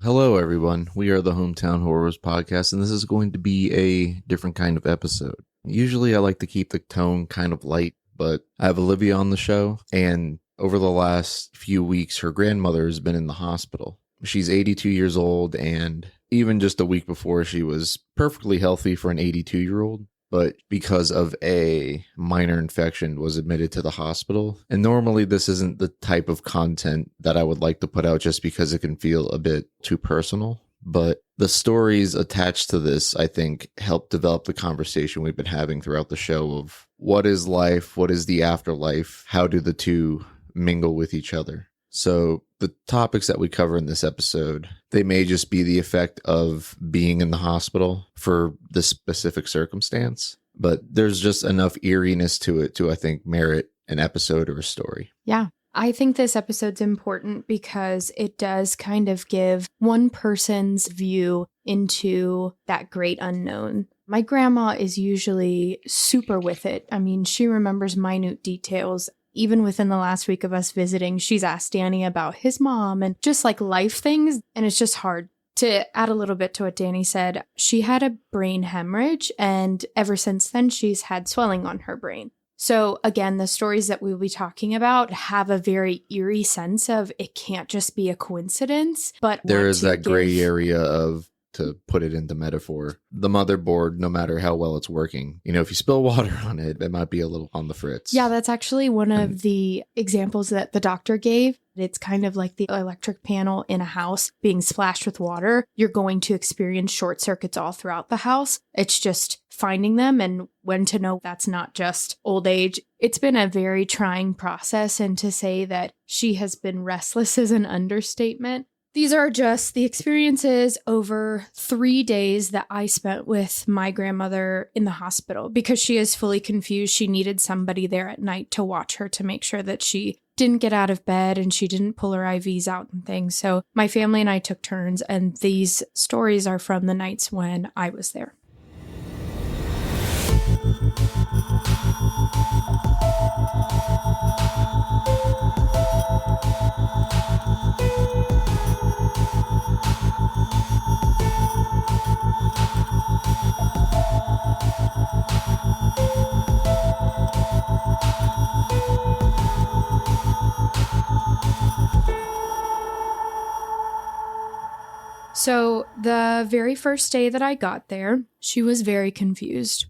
Hello, everyone. We are the Hometown Horrors podcast, and this is going to be a different kind of episode. Usually, I like to keep the tone kind of light, but I have Olivia on the show, and over the last few weeks, her grandmother has been in the hospital. She's 82 years old, and even just a week before, she was perfectly healthy for an 82-year-old. But because of a minor infection was admitted to the hospital. And normally this isn't the type of content that I would like to put out just because it can feel a bit too personal. But the stories attached to this, I think, help develop the conversation we've been having throughout the show of what is life, what is the afterlife, how do the two mingle with each other. So the topics that we cover in this episode, they may just be the effect of being in the hospital for this specific circumstance, but there's just enough eeriness to it to, I think, merit an episode or a story. Yeah. I think this episode's important because it does kind of give one person's view into that great unknown. My grandma is usually super with it. I mean, she remembers minute details. Even within the last week of us visiting, she's asked Danny about his mom and just like life things. And it's just hard. To add a little bit to what Danny said, she had a brain hemorrhage. And ever since then, she's had swelling on her brain. So again, the stories that we'll be talking about have a very eerie sense of it can't just be a coincidence. But there is that gray area of, to put it into metaphor, the motherboard, no matter how well it's working, if you spill water on it, it might be a little on the fritz. Yeah, that's actually one of the examples that the doctor gave. It's kind of like the electric panel in a house being splashed with water. You're going to experience short circuits all throughout the house. It's just finding them and when to know that's not just old age. It's been a very trying process, and to say that she has been restless is an understatement. These are just the experiences over 3 days that I spent with my grandmother in the hospital because she is fully confused. She needed somebody there at night to watch her to make sure that she didn't get out of bed and she didn't pull her IVs out and things. So my family and I took turns, and these stories are from the nights when I was there. So the very first day that I got there, she was very confused.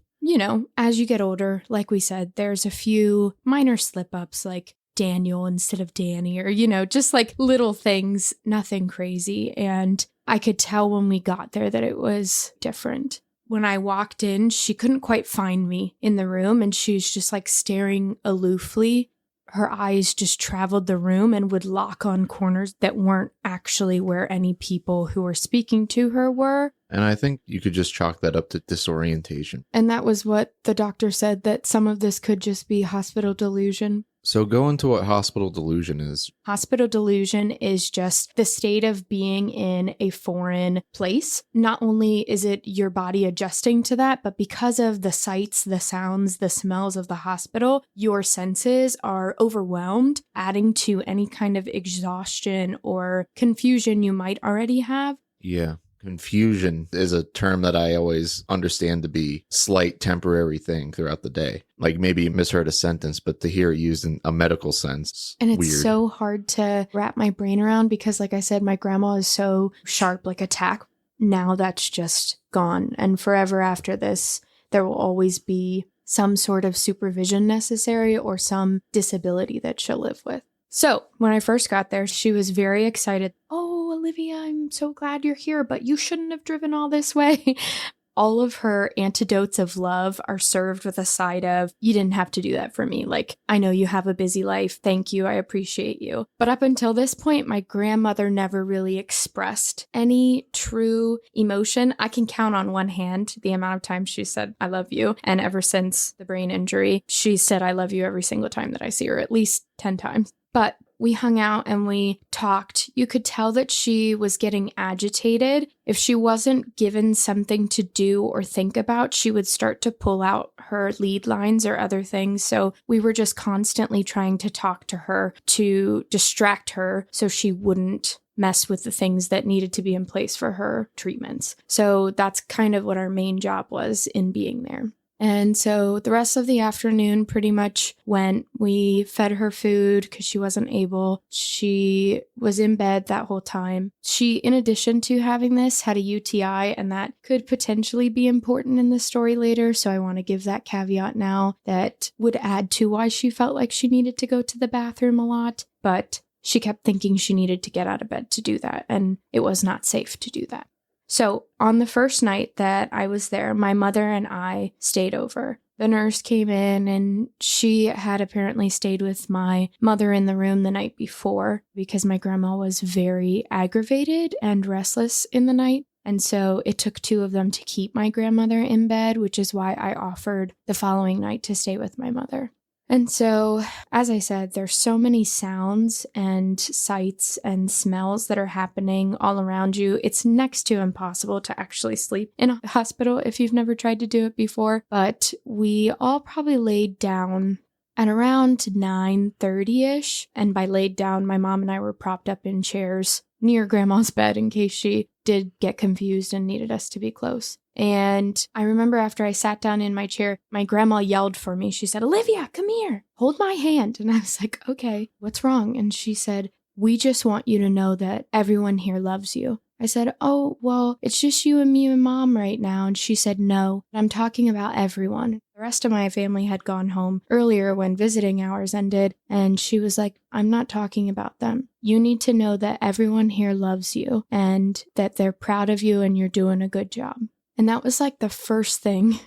As you get older, like we said, there's a few minor slip-ups like Daniel instead of Danny, or, just like little things, nothing crazy. And I could tell when we got there that it was different. When I walked in, she couldn't quite find me in the room, and she was just like staring aloofly. Her eyes just traveled the room and would lock on corners that weren't actually where any people who were speaking to her were. And I think you could just chalk that up to disorientation. And that was what the doctor said, that some of this could just be hospital delusion. So go into what hospital delusion is. Hospital delusion is just the state of being in a foreign place. Not only is it your body adjusting to that, but because of the sights, the sounds, the smells of the hospital, your senses are overwhelmed, adding to any kind of exhaustion or confusion you might already have. Yeah. Confusion is a term that I always understand to be slight temporary thing throughout the day. Like maybe you misheard a sentence, but to hear it used in a medical sense, and it's weird. So hard to wrap my brain around because, like I said, my grandma is so sharp, like a tack. Now that's just gone. And forever after this, there will always be some sort of supervision necessary or some disability that she'll live with. So when I first got there, she was very excited. Oh, Olivia, I'm so glad you're here, but you shouldn't have driven all this way. All of her antidotes of love are served with a side of, you didn't have to do that for me. Like, I know you have a busy life. Thank you. I appreciate you. But up until this point, my grandmother never really expressed any true emotion. I can count on one hand the amount of times she said, I love you. And ever since the brain injury, she said, I love you every single time that I see her, at least 10 times. But we hung out and we talked. You could tell that she was getting agitated. If she wasn't given something to do or think about, she would start to pull out her lead lines or other things. So we were just constantly trying to talk to her to distract her so she wouldn't mess with the things that needed to be in place for her treatments. So that's kind of what our main job was in being there. And so the rest of the afternoon pretty much went. We fed her food because she wasn't able. She was in bed that whole time. She, in addition to having this, had a UTI, and that could potentially be important in the story later. So I want to give that caveat now that would add to why she felt like she needed to go to the bathroom a lot. But she kept thinking she needed to get out of bed to do that, and it was not safe to do that. So on the first night that I was there, my mother and I stayed over. The nurse came in and she had apparently stayed with my mother in the room the night before because my grandma was very aggravated and restless in the night. And so it took two of them to keep my grandmother in bed, which is why I offered the following night to stay with my mother. And so, as I said, there's so many sounds and sights and smells that are happening all around you. It's next to impossible to actually sleep in a hospital if you've never tried to do it before. But we all probably laid down at around 9:30-ish. And by laid down, my mom and I were propped up in chairs near Grandma's bed in case she did get confused and needed us to be close. And I remember after I sat down in my chair, my grandma yelled for me. She said, "Olivia, come here, hold my hand." And I was like, "Okay, what's wrong?" And she said, "We just want you to know that everyone here loves you." I said, "Oh, well, it's just you and me and Mom right now." And she said, "No, I'm talking about everyone." The rest of my family had gone home earlier when visiting hours ended. And she was like, "I'm not talking about them. You need to know that everyone here loves you and that they're proud of you and you're doing a good job." And that was like the first thing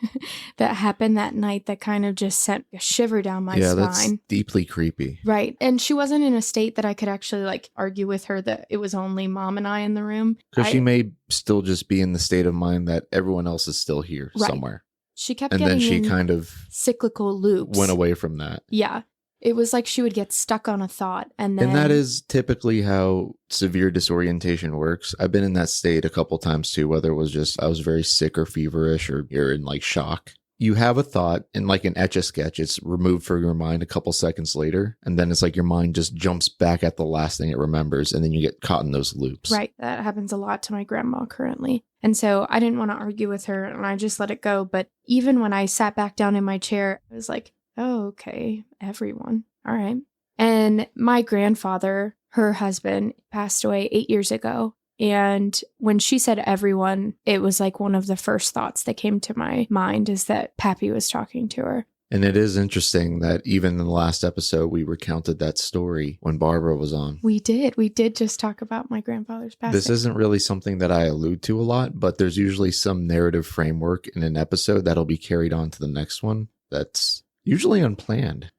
that happened that night that kind of just sent a shiver down my spine. Yeah, that's deeply creepy. Right. And she wasn't in a state that I could actually like argue with her that it was only Mom and I in the room. Because she may still just be in the state of mind that everyone else is still here somewhere. She kept and getting then she in kind of cyclical loops. went away from that. Yeah. It was like she would get stuck on a thought and then... And that is typically how severe disorientation works. I've been in that state a couple times too, whether it was just I was very sick or feverish or you're in like shock. You have a thought and like an Etch-a-Sketch, it's removed from your mind a couple seconds later. And then it's like your mind just jumps back at the last thing it remembers. And then you get caught in those loops. Right. That happens a lot to my grandma currently. And so I didn't want to argue with her and I just let it go. But even when I sat back down in my chair, I was like, "Oh, okay, everyone. All right." And my grandfather, her husband, passed away 8 years ago. And when she said everyone, it was like one of the first thoughts that came to my mind is that Pappy was talking to her. And it is interesting that even in the last episode, we recounted that story when Barbara was on. We did. We did just talk about my grandfather's passing. This isn't really something that I allude to a lot, but there's usually some narrative framework in an episode that'll be carried on to the next one. That's usually unplanned.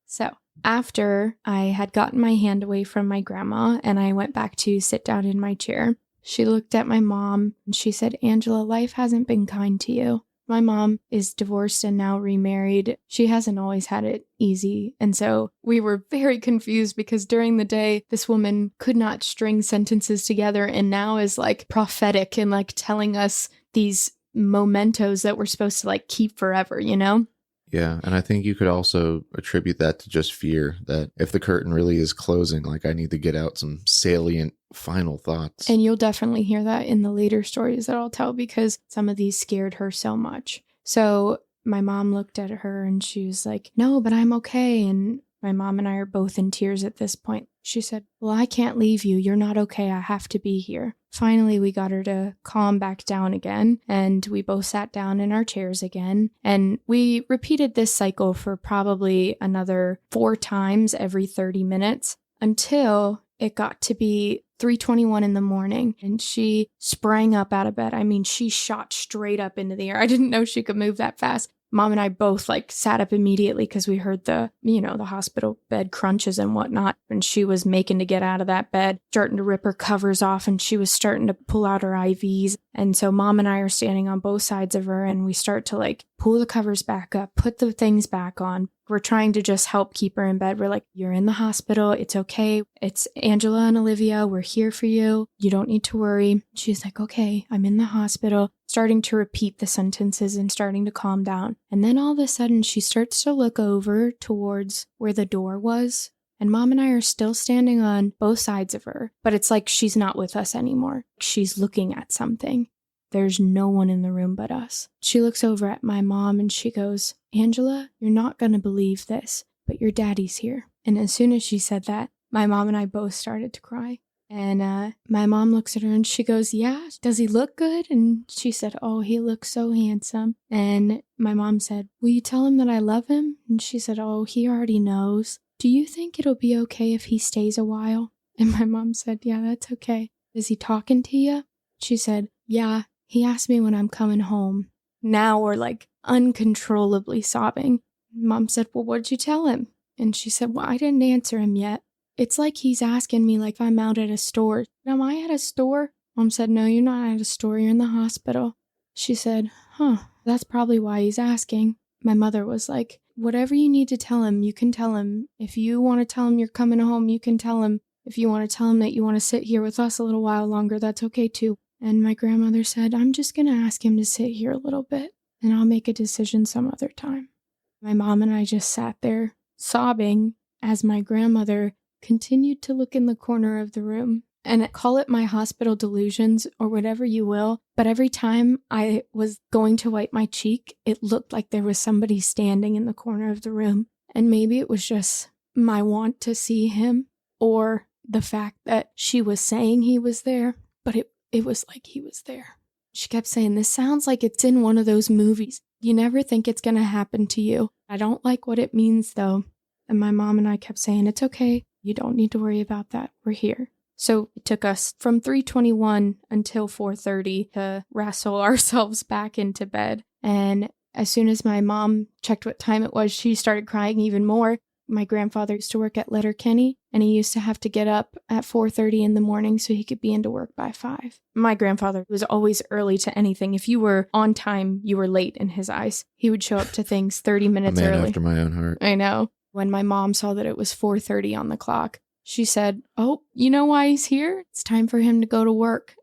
So after I had gotten my hand away from my grandma and I went back to sit down in my chair, she looked at my mom and she said, "Angela, life hasn't been kind to you. My mom is divorced and now remarried. She hasn't always had it easy." And so we were very confused because during the day, this woman could not string sentences together and now is like prophetic and like telling us these mementos that we're supposed to like keep forever, you know? Yeah, and I think you could also attribute that to just fear that if the curtain really is closing, like I need to get out some salient final thoughts. And you'll definitely hear that in the later stories that I'll tell because some of these scared her so much. So my mom looked at her and she was like, "No, but I'm okay." And my mom and I are both in tears at this point. She said, "Well, I can't leave you. You're not okay. I have to be here." Finally, we got her to calm back down again, and we both sat down in our chairs again. And we repeated this cycle for probably another 4 times every 30 minutes until it got to be 3:21 in the morning, and she sprang up out of bed. I mean, she shot straight up into the air. I didn't know she could move that fast. Mom and I both like sat up immediately because we heard the hospital bed crunches and whatnot. And she was making to get out of that bed, starting to rip her covers off, and she was starting to pull out her IVs. And so Mom and I are standing on both sides of her and we start to like pull the covers back up, put the things back on. We're trying to just help keep her in bed. We're like, "You're in the hospital. It's okay. It's Angela and Olivia. We're here for you. You don't need to worry." She's like, "Okay, I'm in the hospital," starting to repeat the sentences and starting to calm down. And then all of a sudden she starts to look over towards where the door was. And Mom and I are still standing on both sides of her, but it's like she's not with us anymore. She's looking at something. There's no one in the room but us. She looks over at my mom and she goes, "Angela, you're not going to believe this, but your daddy's here." And as soon as she said that, my mom and I both started to cry. And my mom looks at her and she goes, "Yeah, does he look good?" And she said, "Oh, he looks so handsome." And my mom said, "Will you tell him that I love him?" And she said, "Oh, he already knows. Do you think it'll be okay if he stays a while?" And my mom said, "Yeah, that's okay. Is he talking to you?" She said, "Yeah, he asked me when I'm coming home." Now we're like uncontrollably sobbing. Mom said, "Well, what'd you tell him?" And she said, "Well, I didn't answer him yet. It's like he's asking me like if I'm out at a store." "Am I at a store?" Mom said, "No, you're not at a store. You're in the hospital." She said, "Huh, that's probably why he's asking." My mother was like, "Whatever you need to tell him, you can tell him. If you want to tell him you're coming home, you can tell him. If you want to tell him that you want to sit here with us a little while longer, that's okay too." And my grandmother said, "I'm just going to ask him to sit here a little bit, and I'll make a decision some other time." My mom and I just sat there sobbing as my grandmother continued to look in the corner of the room. And call it my hospital delusions or whatever you will, but every time I was going to wipe my cheek, it looked like there was somebody standing in the corner of the room. And maybe it was just my want to see him or the fact that she was saying he was there, but it was like he was there. She kept saying, "This sounds like it's in one of those movies. You never think it's going to happen to you. I don't like what it means though." And my mom and I kept saying, "It's okay. You don't need to worry about that. We're here." So it took us from 3:21 until 4:30 to wrestle ourselves back into bed. And as soon as my mom checked what time it was, she started crying even more. My grandfather used to work at Letterkenny, and he used to have to get up at 4:30 in the morning so he could be into work by 5. My grandfather was always early to anything. If you were on time, you were late in his eyes. He would show up to things 30 minutes A man early. after my own heart. I know. When my mom saw that it was 4:30 on the clock, she said, "Oh, you know why he's here? It's time for him to go to work."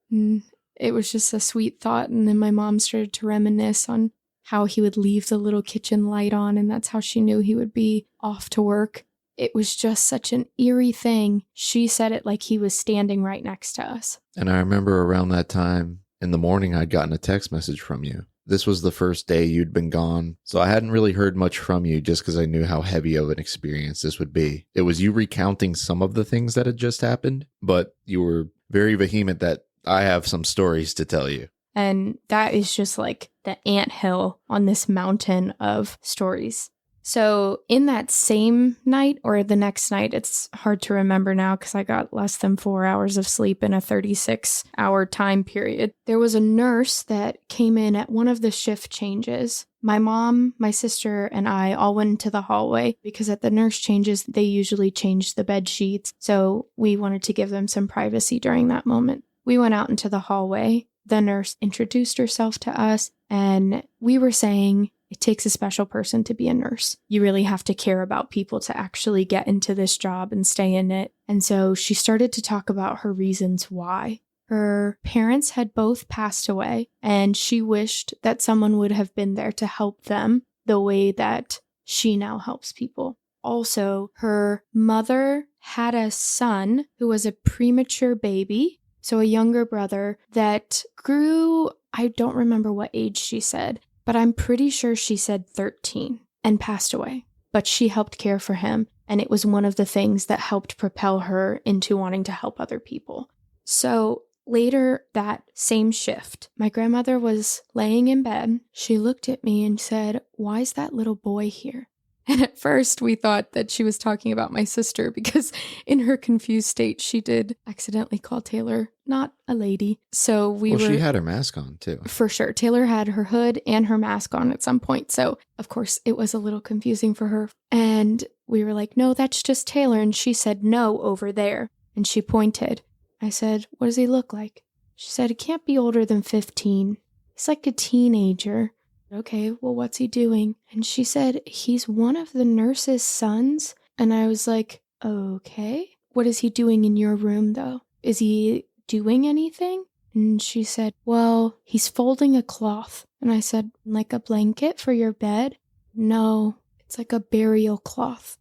And it was just a sweet thought. And then my mom started to reminisce on how he would leave the little kitchen light on, and that's how she knew he would be off to work. It was just such an eerie thing. She said it like he was standing right next to us. And I remember around that time in the morning, I'd gotten a text message from you. This was the first day you'd been gone, so I hadn't really heard much from you just because I knew how heavy of an experience this would be. It was you recounting some of the things that had just happened, but you were very vehement that I have some stories to tell you. And that is just like the anthill on this mountain of stories. So in that same night or the next night, it's hard to remember now because I got less than 4 hours of sleep in a 36-hour time period. There was a nurse that came in at one of the shift changes. My mom, my sister, and I all went into the hallway because at the nurse changes, they usually change the bed sheets. So we wanted to give them some privacy during that moment. We went out into the hallway. The nurse introduced herself to us, and we were saying, it takes a special person to be a nurse. You really have to care about people to actually get into this job and stay in it. And so she started to talk about her reasons why. Her parents had both passed away, and she wished that someone would have been there to help them the way that she now helps people. Also, her mother had a son who was a premature baby, so a younger brother that grew, I don't remember what age she said, but I'm pretty sure she said 13 and passed away. But she helped care for him, and it was one of the things that helped propel her into wanting to help other people. So later that same shift, my grandmother was laying in bed. She looked at me and said, "Why is that little boy here?" And at first we thought that she was talking about my sister because in her confused state, she did accidentally call Taylor not a lady. So she had her mask on too. For sure. Taylor had her hood and her mask on at some point. So of course it was a little confusing for her. And we were like, "No, that's just Taylor." And she said, "No, over there." And she pointed. I said, "What does he look like?" She said, "He can't be older than 15. He's like a teenager." "Okay, well, what's he doing?" And she said, "He's one of the nurse's sons." And I was like, "Okay. What is he doing in your room, though? Is he doing anything?" And she said, "Well, he's folding a cloth." And I said, "Like a blanket for your bed?" "No, it's like a burial cloth."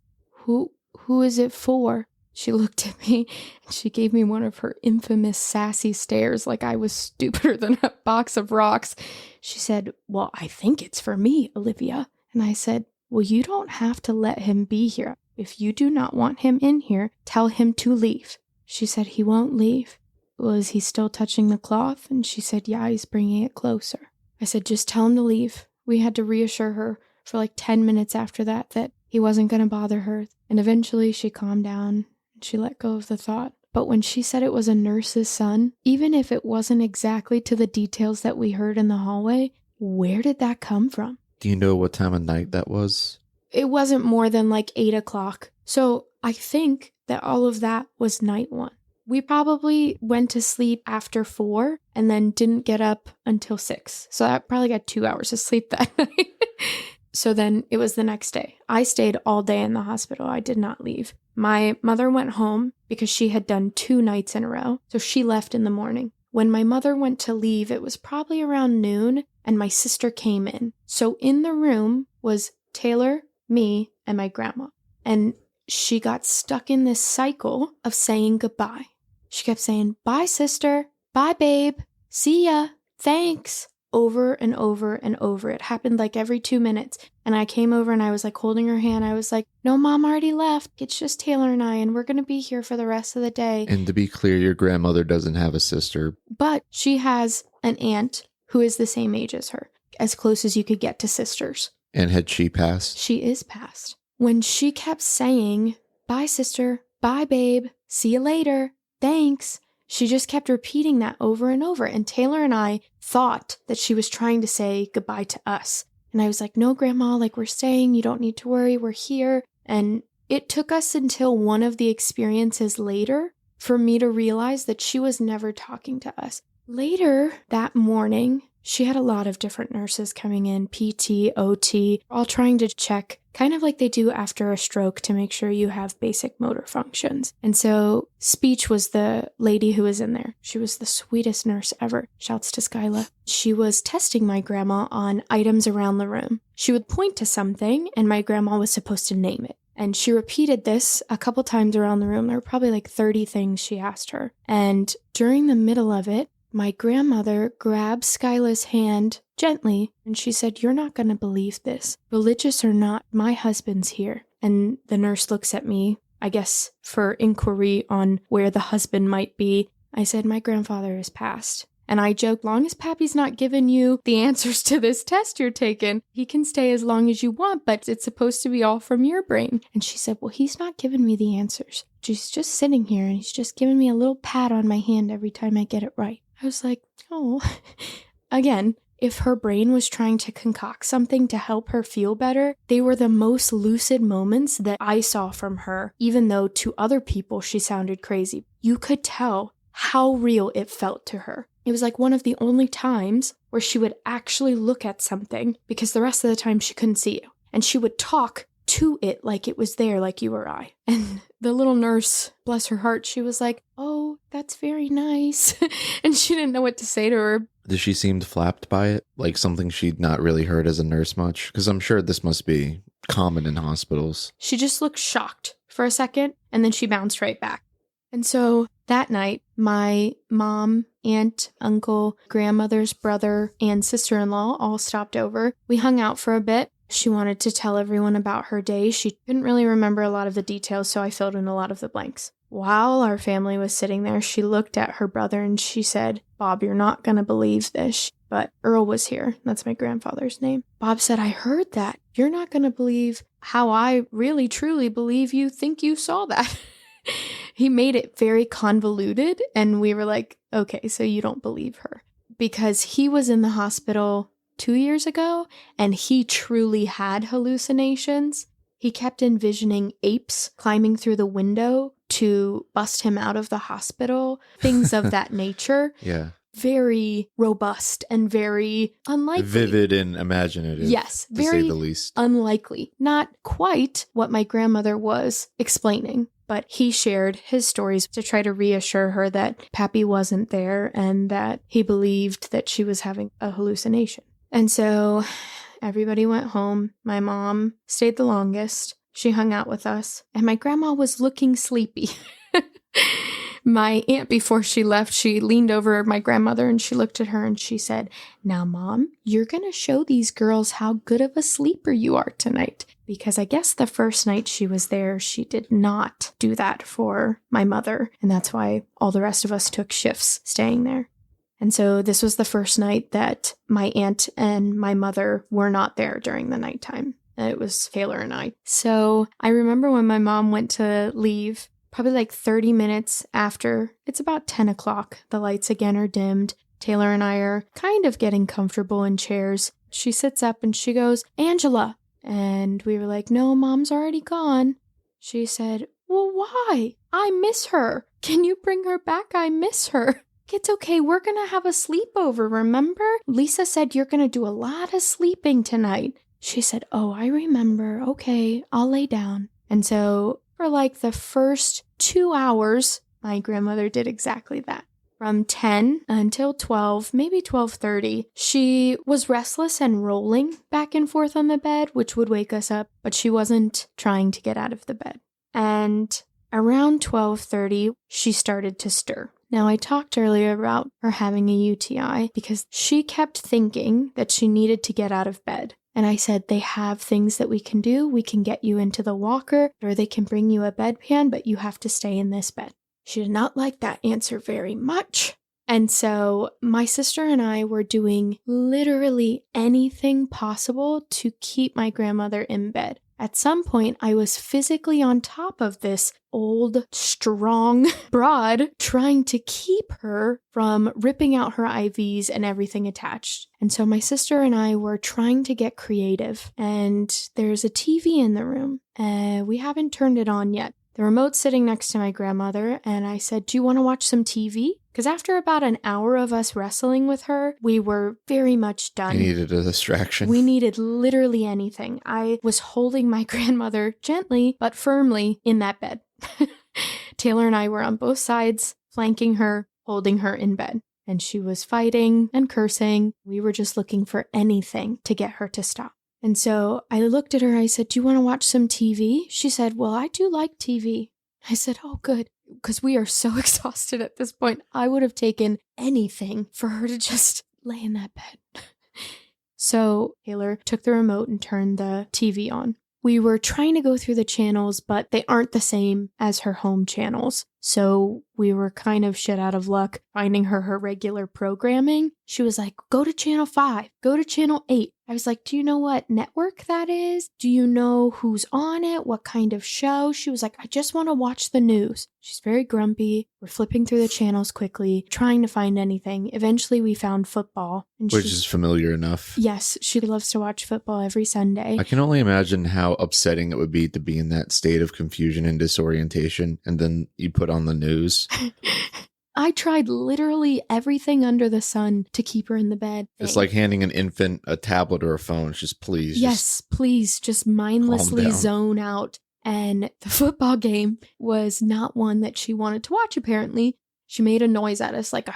who is it for? She looked at me and she gave me one of her infamous sassy stares like I was stupider than a box of rocks. She said, well, I think it's for me, Olivia. And I said, well, you don't have to let him be here. If you do not want him in here, tell him to leave. She said, he won't leave. Well, is he still touching the cloth? And she said, yeah, he's bringing it closer. I said, just tell him to leave. We had to reassure her for like 10 minutes after that he wasn't going to bother her. And eventually she calmed down. She let go of the thought. But when she said it was a nurse's son, even if it wasn't exactly to the details that we heard in the hallway, where did that come from? Do you know what time of night that was? It wasn't more than like 8 o'clock. So I think that all of that was night one. We probably went to sleep after 4 and then didn't get up until 6. So I probably got 2 hours of sleep that night. So then it was the next day. I stayed all day in the hospital. I did not leave. My mother went home because she had done 2 nights in a row. So she left in the morning. When my mother went to leave, it was probably around noon and my sister came in. So in the room was Taylor, me, and my grandma. And she got stuck in this cycle of saying goodbye. She kept saying, bye, sister. Bye, babe. See ya. Thanks. Over and over and over. It happened like every 2 minutes. And I came over and I was like holding her hand. I was like, no, Mom already left. It's just Taylor and I, and we're going to be here for the rest of the day. And to be clear, your grandmother doesn't have a sister. But she has an aunt who is the same age as her, as close as you could get to sisters. And had she passed? She is passed. When she kept saying, bye, sister. Bye, babe. See you later. Thanks. She just kept repeating that over and over. And Taylor and I thought that she was trying to say goodbye to us. And I was like, no, Grandma, like we're staying. You don't need to worry. We're here. And it took us until one of the experiences later for me to realize that she was never talking to us. Later that morning, she had a lot of different nurses coming in, PT, OT, all trying to check, kind of like they do after a stroke to make sure you have basic motor functions. And so speech was the lady who was in there. She was the sweetest nurse ever. Shouts to Skyla. She was testing my grandma on items around the room. She would point to something and my grandma was supposed to name it. And she repeated this a couple times around the room. There were probably like 30 things she asked her. And during the middle of it, my grandmother grabbed Skyla's hand gently, and she said, you're not going to believe this. Religious or not, my husband's here. And the nurse looks at me, I guess, for inquiry on where the husband might be. I said, my grandfather has passed. And I joked, long as Pappy's not giving you the answers to this test you're taking, he can stay as long as you want, but it's supposed to be all from your brain. And she said, well, he's not giving me the answers. He's just sitting here, and he's just giving me a little pat on my hand every time I get it right. I was like, oh. Again, if her brain was trying to concoct something to help her feel better, they were the most lucid moments that I saw from her, even though to other people she sounded crazy. You could tell how real it felt to her. It was like one of the only times where she would actually look at something because the rest of the time she couldn't see you. And she would talk to it like it was there, like you or I. And the little nurse, bless her heart, she was like, oh, that's very nice. And she didn't know what to say to her. Did she seem flapped by it? Like something she'd not really heard as a nurse much? Because I'm sure this must be common in hospitals. She just looked shocked for a second, and then she bounced right back. And so that night, my mom, aunt, uncle, grandmother's brother, and sister-in-law all stopped over. We hung out for a bit. She wanted to tell everyone about her day. She couldn't really remember a lot of the details, so I filled in a lot of the blanks. While our family was sitting there, she looked at her brother and she said, Bob, you're not going to believe this, but Earl was here. That's my grandfather's name. Bob said, I heard that. You're not going to believe how I really, truly believe you think you saw that. He made it very convoluted, and we were like, okay, so you don't believe her. Because he was in the hospital 2 years ago, and he truly had hallucinations. He kept envisioning apes climbing through the window to bust him out of the hospital, things of that nature. Yeah. Very robust and very unlikely. Vivid and imaginative. Yes, to very say the least. unlikely. Not quite what my grandmother was explaining, but he shared his stories to try to reassure her that Pappy wasn't there and that he believed that she was having a hallucination. And so everybody went home. My mom stayed the longest. She hung out with us, and my grandma was looking sleepy. My aunt, before she left, she leaned over at my grandmother and she looked at her and she said, "Now, Mom, you're going to show these girls how good of a sleeper you are tonight." Because I guess the first night she was there, she did not do that for my mother. And that's why all the rest of us took shifts staying there. And so this was the first night that my aunt and my mother were not there during the nighttime. It was Taylor and I. So I remember when my mom went to leave, probably like 30 minutes after, it's about 10 o'clock. The lights again are dimmed. Taylor and I are kind of getting comfortable in chairs. She sits up and she goes, "Angela." And we were like, "No, Mom's already gone." She said, "Well, why? I miss her. Can you bring her back? I miss her." "It's okay. We're going to have a sleepover, remember? Lisa said you're going to do a lot of sleeping tonight." She said, "Oh, I remember. Okay, I'll lay down." And so for like the first 2 hours, my grandmother did exactly that. From 10 until 12, maybe 12:30, she was restless and rolling back and forth on the bed, which would wake us up, but she wasn't trying to get out of the bed. And around 12:30, she started to stir. Now, I talked earlier about her having a UTI because she kept thinking that she needed to get out of bed. And I said, "They have things that we can do. We can get you into the walker, or they can bring you a bedpan, but you have to stay in this bed." She did not like that answer very much. And so my sister and I were doing literally anything possible to keep my grandmother in bed. At some point, I was physically on top of this old, strong broad, trying to keep her from ripping out her IVs and everything attached. And so my sister and I were trying to get creative. And there's a TV in the room. We haven't turned it on yet. The remote's sitting next to my grandmother, and I said, "Do you want to watch some TV?" Because after about an hour of us wrestling with her, we were very much done. You needed a distraction. We needed literally anything. I was holding my grandmother gently but firmly in that bed. Taylor and I were on both sides, flanking her, holding her in bed. And she was fighting and cursing. We were just looking for anything to get her to stop. And so I looked at her, I said, "Do you want to watch some TV?" She said, "Well, I do like TV." I said, "Oh, good." Because we are so exhausted at this point. I would have taken anything for her to just lay in that bed. So Taylor took the remote and turned the TV on. We were trying to go through the channels, but they aren't the same as her home channels. So we were kind of shit out of luck finding her regular programming. She was like, "Go to channel 5, go to channel 8. I was like, "Do you know what network that is? Do you know who's on it? What kind of show?" She was like, "I just want to watch the news." She's very grumpy. We're flipping through the channels quickly, trying to find anything. Eventually we found football. Which is familiar enough. Yes, she loves to watch football every Sunday. I can only imagine how upsetting it would be to be in that state of confusion and disorientation, and then you put on the news. I tried literally everything under the sun to keep her in the bed. It's like handing an infant a tablet or a phone. It's just please. Yes, please just mindlessly zone out. And the football game was not one that she wanted to watch, apparently. She made a noise at us, like,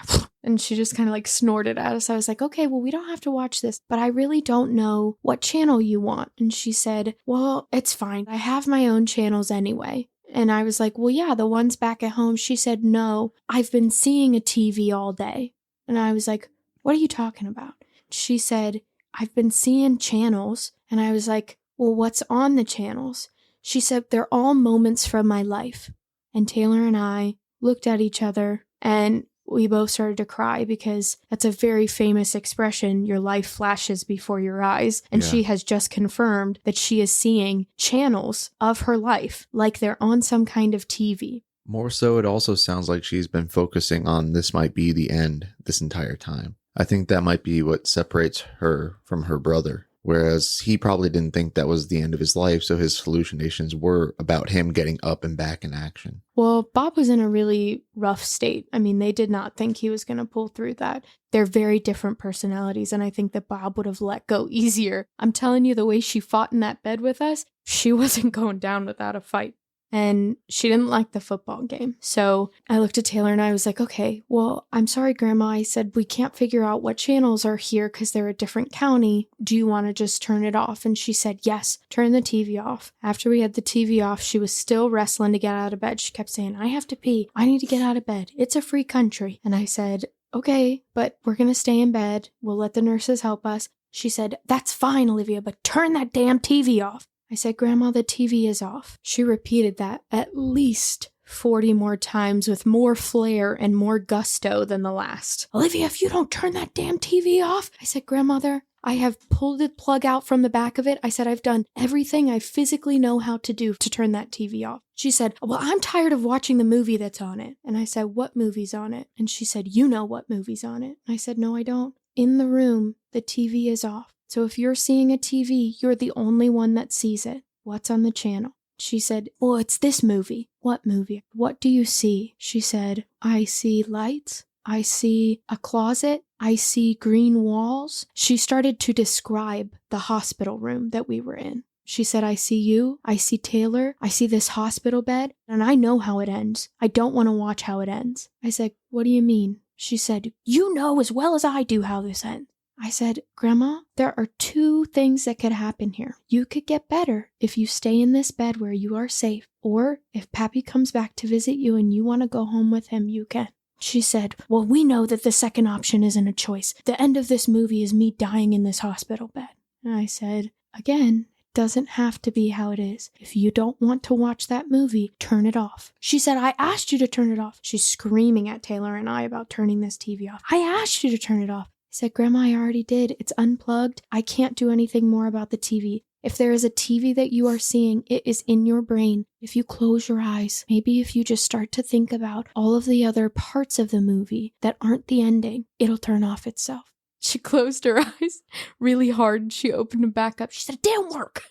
and she just kind of like snorted at us. I was like, "Okay, well, we don't have to watch this, but I really don't know what channel you want." And she said, "Well, it's fine. I have my own channels anyway." And I was like, "Well, yeah, the ones back at home." She said, "No, I've been seeing a TV all day." And I was like, "What are you talking about?" She said, "I've been seeing channels." And I was like, "Well, what's on the channels?" She said, "They're all moments from my life." And Taylor and I looked at each other and we both started to cry because that's a very famous expression. Your life flashes before your eyes. And she has just confirmed that she is seeing channels of her life like they're on some kind of TV. More so, it also sounds like she's been focusing on this might be the end this entire time. I think that might be what separates her from her brother. Whereas he probably didn't think that was the end of his life, so his hallucinations were about him getting up and back in action. Well, Bob was in a really rough state. I mean, they did not think he was going to pull through that. They're very different personalities, and I think that Bob would have let go easier. I'm telling you, the way she fought in that bed with us, she wasn't going down without a fight. And she didn't like the football game. So I looked at Taylor and I was like, okay, well, I'm sorry, Grandma. I said, we can't figure out what channels are here because they're a different county. Do you want to just turn it off? And she said, yes, turn the TV off. After we had the TV off, she was still wrestling to get out of bed. She kept saying, I have to pee. I need to get out of bed. It's a free country. And I said, okay, but we're going to stay in bed. We'll let the nurses help us. She said, that's fine, Olivia, but turn that damn TV off. I said, Grandma, the TV is off. She repeated that at least 40 more times with more flair and more gusto than the last. Olivia, if you don't turn that damn TV off. I said, Grandmother, I have pulled the plug out from the back of it. I said, I've done everything I physically know how to do to turn that TV off. She said, well, I'm tired of watching the movie that's on it. And I said, what movie's on it? And she said, you know what movie's on it. I said, no, I don't. In the room, the TV is off. So if you're seeing a TV, you're the only one that sees it. What's on the channel? She said, well, it's this movie. What movie? What do you see? She said, I see lights. I see a closet. I see green walls. She started to describe the hospital room that we were in. She said, I see you. I see Taylor. I see this hospital bed. And I know how it ends. I don't want to watch how it ends. I said, what do you mean? She said, you know as well as I do how this ends. I said, Grandma, there are two things that could happen here. You could get better if you stay in this bed where you are safe. Or if Pappy comes back to visit you and you want to go home with him, you can. She said, well, we know that the second option isn't a choice. The end of this movie is me dying in this hospital bed. And I said, again, it doesn't have to be how it is. If you don't want to watch that movie, turn it off. She said, I asked you to turn it off. She's screaming at Taylor and I about turning this TV off. I asked you to turn it off. I said, Grandma, I already did. It's unplugged. I can't do anything more about the TV. If there is a TV that you are seeing, it is in your brain. If you close your eyes, maybe if you just start to think about all of the other parts of the movie that aren't the ending, it'll turn off itself. She closed her eyes really hard and she opened them back up. She said, it didn't work.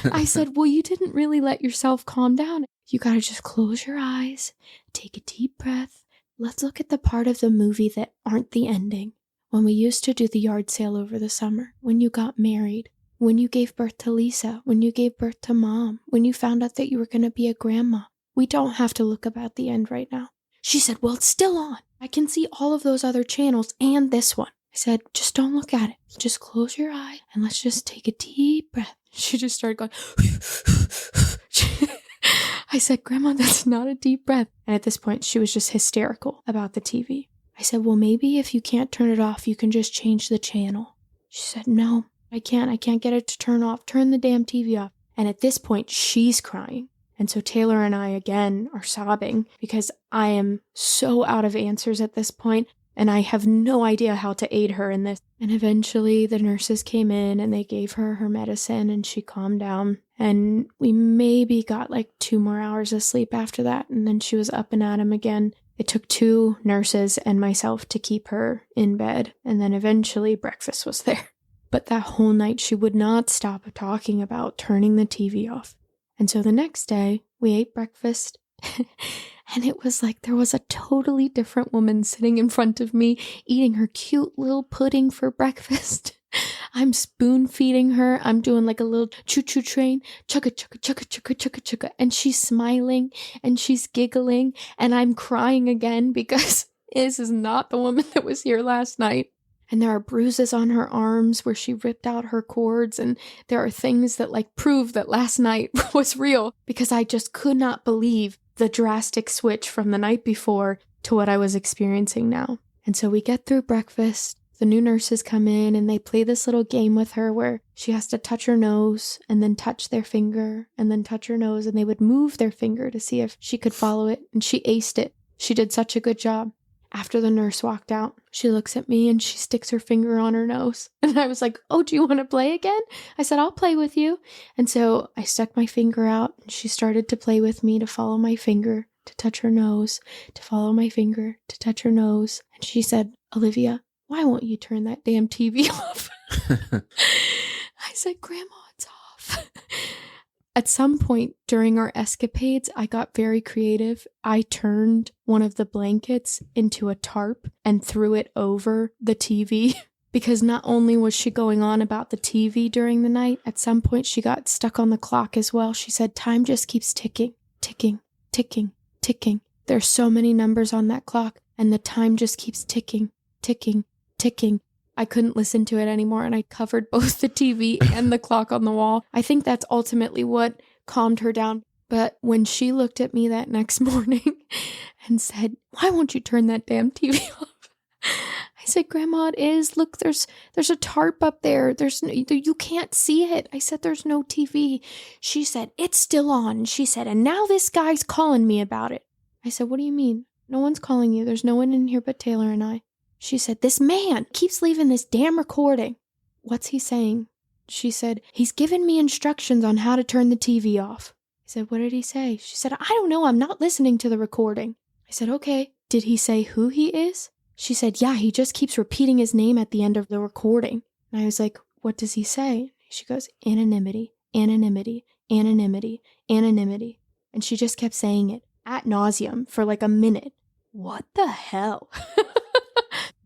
I said, well, you didn't really let yourself calm down. You got to just close your eyes, take a deep breath. Let's look at the part of the movie that aren't the ending. When we used to do the yard sale over the summer, when you got married, when you gave birth to Lisa, when you gave birth to Mom, when you found out that you were going to be a grandma. We don't have to look about the end right now. She said, well, it's still on. I can see all of those other channels and this one. I said, just don't look at it. Just close your eye and let's just take a deep breath. She just started going, I said, Grandma, that's not a deep breath. And at this point, she was just hysterical about the TV. I said, well, maybe if you can't turn it off, you can just change the channel. She said, no, I can't get it to turn off. Turn the damn TV off. And at this point, she's crying. And so Taylor and I, again, are sobbing because I am so out of answers at this point, and I have no idea how to aid her in this. And eventually, the nurses came in, and they gave her her medicine, and she calmed down. And we maybe got like 2 more hours of sleep after that, and then she was up and at 'em again. It took 2 nurses and myself to keep her in bed, and then eventually breakfast was there. But that whole night, she would not stop talking about turning the TV off. And so the next day, we ate breakfast, and it was like there was a totally different woman sitting in front of me, eating her cute little pudding for breakfast. I'm spoon feeding her. I'm doing like a little choo-choo train, chugga, chugga, chugga, chugga, chugga, chugga. And she's smiling and she's giggling and I'm crying again because this is not the woman that was here last night. And there are bruises on her arms where she ripped out her cords. And there are things that like prove that last night was real because I just could not believe the drastic switch from the night before to what I was experiencing now. And so we get through breakfast. The new nurses come in and they play this little game with her where she has to touch her nose and then touch their finger and then touch her nose, and they would move their finger to see if she could follow it, and she aced it. She did such a good job. After the nurse walked out, she looks at me and she sticks her finger on her nose. And I was like, oh, do you want to play again? I said, I'll play with you. And so I stuck my finger out and she started to play with me to follow my finger, to touch her nose, to follow my finger, to touch her nose. And she said, Olivia, why won't you turn that damn TV off? I said, Grandma, it's off. At some point during our escapades, I got very creative. I turned one of the blankets into a tarp and threw it over the TV. Because not only was she going on about the TV during the night, at some point she got stuck on the clock as well. She said, time just keeps ticking. ticking, ticking, ticking. There's so many numbers on that clock, and the time just keeps ticking, ticking, ticking. I couldn't listen to it anymore, and I covered both the TV and the clock on the wall. I think that's ultimately what calmed her down. But when she looked at me that next morning and said, "Why won't you turn that damn TV off?" I said, "Grandma, it is. Look, there's a tarp up there. You can't see it." I said, "There's no TV." She said, "It's still on." She said, "And now this guy's calling me about it." I said, "What do you mean? No one's calling you. There's no one in here but Taylor and I." She said, "This man keeps leaving this damn recording." "What's he saying?" She said, "He's given me instructions on how to turn the TV off." I said, "What did he say?" She said, "I don't know. I'm not listening to the recording." I said, "Okay. Did he say who he is?" She said, "Yeah, he just keeps repeating his name at the end of the recording." And I was like, "What does he say?" She goes, "Anonymity, anonymity, anonymity, anonymity." And she just kept saying it ad nauseum for like a minute. What the hell?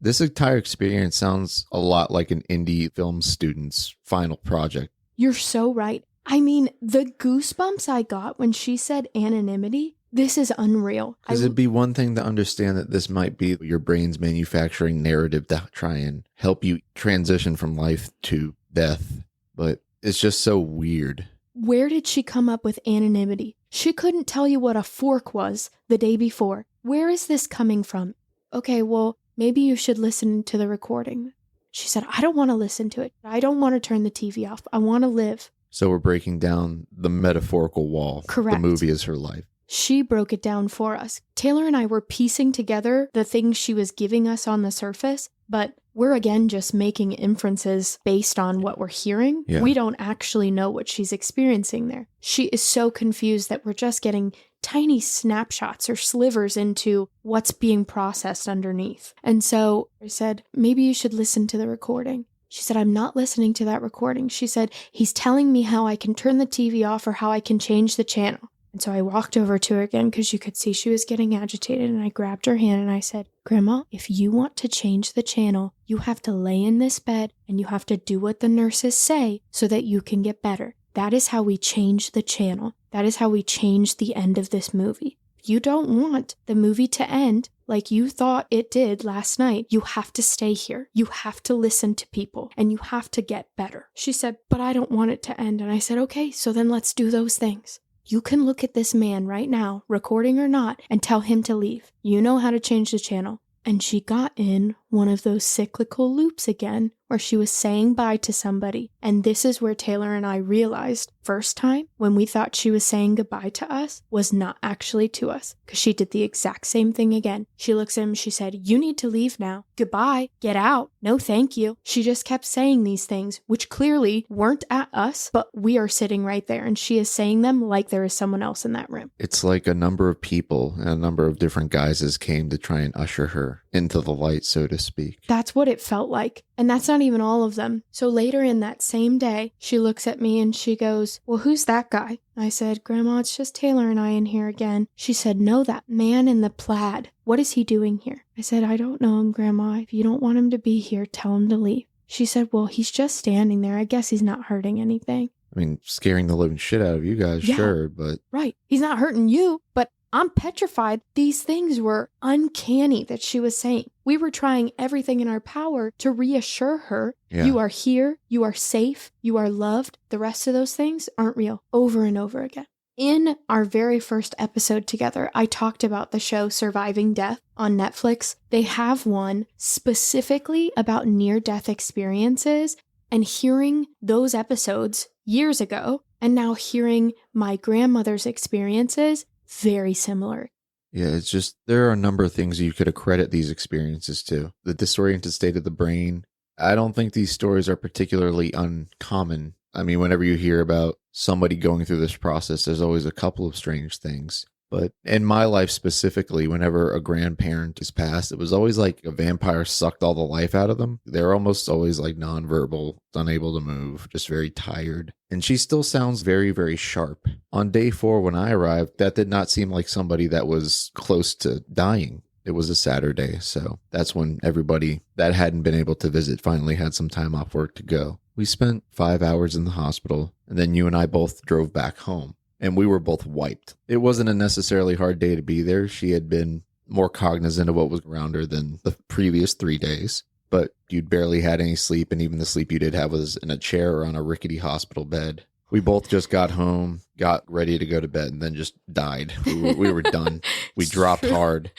This entire experience sounds a lot like an indie film student's final project. You're so right. I mean, the goosebumps I got when she said anonymity, this is unreal. Because it'd be one thing to understand that this might be your brain's manufacturing narrative to try and help you transition from life to death, but it's just so weird. Where did she come up with anonymity? She couldn't tell you what a fork was the day before. Where is this coming from? Okay, well, maybe you should listen to the recording. She said, "I don't want to listen to it. I don't want to turn the TV off. I want to live." So we're breaking down the metaphorical wall. Correct. The movie is her life. She broke it down for us. Taylor and I were piecing together the things she was giving us on the surface, but we're again just making inferences based on what we're hearing. Yeah. We don't actually know what she's experiencing there. She is so confused that we're just getting tiny snapshots or slivers into what's being processed underneath. And so I said, "Maybe you should listen to the recording." She said, "I'm not listening to that recording." She said, "He's telling me how I can turn the TV off or how I can change the channel." And so I walked over to her again because you could see she was getting agitated, and I grabbed her hand and I said, "Grandma, if you want to change the channel, you have to lay in this bed and you have to do what the nurses say so that you can get better. That is how we change the channel. That is how we change the end of this movie. If you don't want the movie to end like you thought it did last night, you have to stay here. You have to listen to people and you have to get better." She said, "But I don't want it to end." And I said, "Okay, so then let's do those things. You can look at this man right now, recording or not, and tell him to leave. You know how to change the channel." And she got in one of those cyclical loops again, where she was saying bye to somebody. And this is where Taylor and I realized, first time, when we thought she was saying goodbye to us, was not actually to us. Because she did the exact same thing again. She looks at him, she said, "You need to leave now. Goodbye. Get out. No, thank you." She just kept saying these things, which clearly weren't at us, but we are sitting right there. And she is saying them like there is someone else in that room. It's like a number of people and a number of different guises came to try and usher her into the light, so to speak. That's what it felt like. And that's not even all of them. So later in that same day, she looks at me and she goes, "Well, who's that guy?" I said, "Grandma, it's just Taylor and I in here again." She said, "No, that man in the plaid. What is he doing here?" I said, "I don't know him, Grandma. If you don't want him to be here, tell him to leave." She said, "Well, he's just standing there. I guess he's not hurting anything." I mean, scaring the living shit out of you guys, Yeah. sure, but... Right. He's not hurting you, but I'm petrified. These things were uncanny that she was saying. We were trying everything in our power to reassure her, Yeah. You are here, you are safe, you are loved. The rest of those things aren't real, over and over again. In our very first episode together, I talked about the show Surviving Death on Netflix. They have one specifically about near-death experiences, and hearing those episodes years ago and now hearing my grandmother's experiences, very similar. Yeah, it's just, there are a number of things you could accredit these experiences to. The disoriented state of the brain. I don't think these stories are particularly uncommon. I mean, whenever you hear about somebody going through this process, there's always a couple of strange things. But in my life specifically, whenever a grandparent is passed, it was always like a vampire sucked all the life out of them. They're almost always like nonverbal, unable to move, just very tired. And she still sounds very, very sharp. On day 4, when I arrived, that did not seem like somebody that was close to dying. It was a Saturday, so that's when everybody that hadn't been able to visit finally had some time off work to go. We spent 5 hours in the hospital, and then you and I both drove back home. and we were both wiped. It wasn't a necessarily hard day to be there. She had been more cognizant of what was around her than the previous 3 days, but you'd barely had any sleep, and even the sleep you did have was in a chair or on a rickety hospital bed. We both just got home, got ready to go to bed, and then just died. We were done. We dropped hard.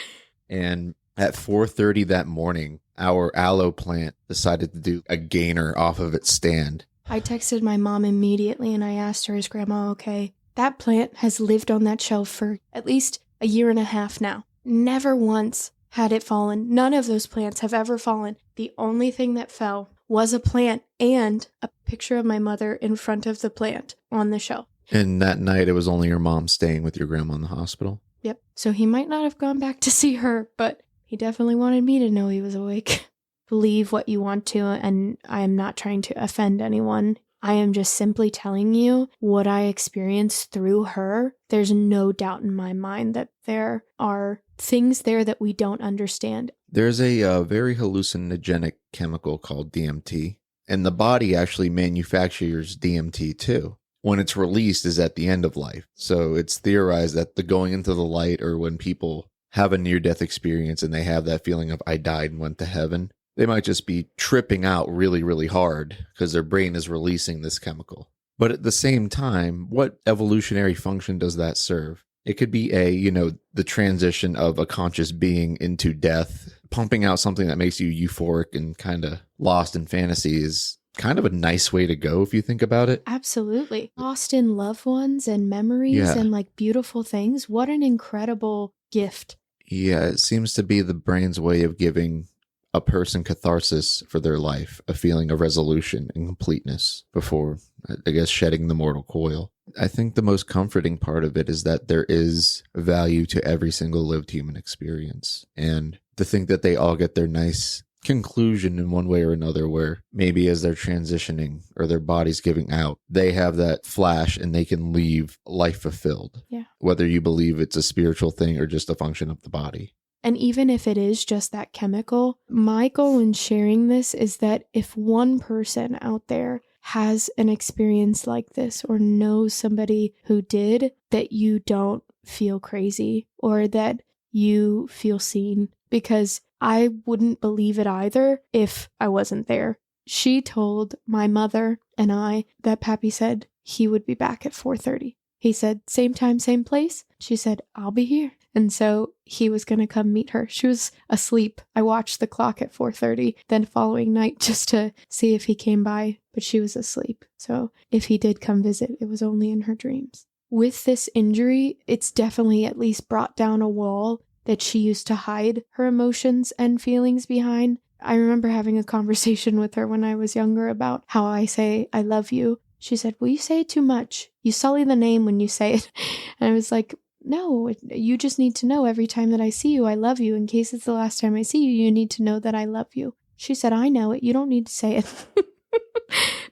And at 4:30 that morning, our aloe plant decided to do a gainer off of its stand. I texted my mom immediately and I asked her, is Grandma okay? That plant has lived on that shelf for at least a year and a half now. Never once had it fallen. None of those plants have ever fallen. The only thing that fell was a plant and a picture of my mother in front of the plant on the shelf. And that night, it was only your mom staying with your grandma in the hospital. Yep. So he might not have gone back to see her, but he definitely wanted me to know he was awake. Believe what you want to, and I am not trying to offend anyone. I am just simply telling you what I experienced through her. There's no doubt in my mind that there are things there that we don't understand. There's a very hallucinogenic chemical called DMT, and the body actually manufactures DMT too. When it's released is at the end of life. So it's theorized that the going into the light, or when people have a near-death experience and they have that feeling of I died and went to heaven, they might just be tripping out really, really hard because their brain is releasing this chemical. But at the same time, what evolutionary function does that serve? It could be the transition of a conscious being into death. Pumping out something that makes you euphoric and kind of lost in fantasy is kind of a nice way to go if you think about it. Absolutely. Lost in loved ones and memories and like beautiful things. What an incredible gift. Yeah, it seems to be the brain's way of giving a person catharsis for their life, a feeling of resolution and completeness before, I guess, shedding the mortal coil. I think the most comforting part of it is that there is value to every single lived human experience. And to think that they all get their nice conclusion in one way or another, where maybe as they're transitioning or their body's giving out, they have that flash and they can leave life fulfilled. Yeah. Whether you believe it's a spiritual thing or just a function of the body. And even if it is just that chemical, my goal in sharing this is that if one person out there has an experience like this or knows somebody who did, that you don't feel crazy or that you feel seen, because I wouldn't believe it either if I wasn't there. She told my mother and I that Pappy said he would be back at 4:30. He said, same time, same place. She said, I'll be here. And so he was going to come meet her. She was asleep. I watched the clock at 4:30, then the following night just to see if he came by, but she was asleep. So if he did come visit, it was only in her dreams. With this injury, it's definitely at least brought down a wall that she used to hide her emotions and feelings behind. I remember having a conversation with her when I was younger about how I say, I love you. She said, well, you say it too much. You sully the name when you say it. And I was like, no, you just need to know every time that I see you, I love you. In case it's the last time I see you, you need to know that I love you. She said, I know it. You don't need to say it.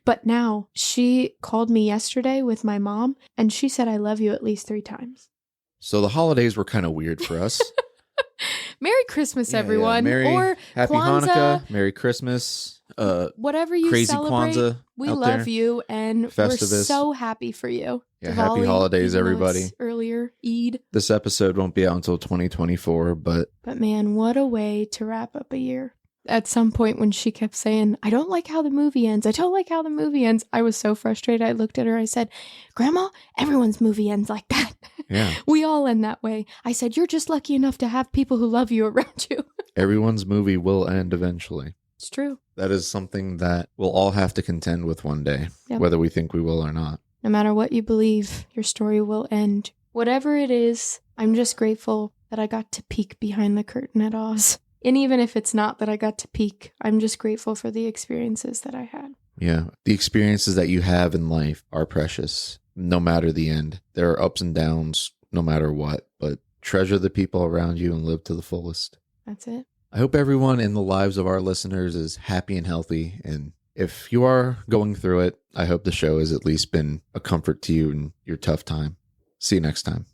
But now she called me yesterday with my mom and she said, I love you at least 3 times. So the holidays were kind of weird for us. Merry Christmas, everyone. Or Happy Kwanzaa. Hanukkah, Merry Christmas. Whatever you crazy celebrate, Kwanzaa we out love there. you and Festivus. we're so happy for you. Yeah, happy Diwali, holidays, even though everybody. it's earlier, Eid. This episode won't be out until 2024, but man, what a way to wrap up a year. At some point when she kept saying, I don't like how the movie ends. I don't like how the movie ends. I was so frustrated. I looked at her. I said, Grandma, everyone's movie ends like that. yeah, We all end that way. I said, you're just lucky enough to have people who love you around you. everyone's movie will end eventually. It's true. That is something that we'll all have to contend with one day, Yep. whether we think we will or not. No matter what you believe, your story will end. Whatever it is, I'm just grateful that I got to peek behind the curtain at Oz. And even if it's not that I got to peek, I'm just grateful for the experiences that I had. Yeah, the experiences that you have in life are precious, no matter the end. There are ups and downs, no matter what, but treasure the people around you and live to the fullest. That's it. I hope everyone in the lives of our listeners is happy and healthy. And if you are going through it, I hope the show has at least been a comfort to you in your tough time. See you next time.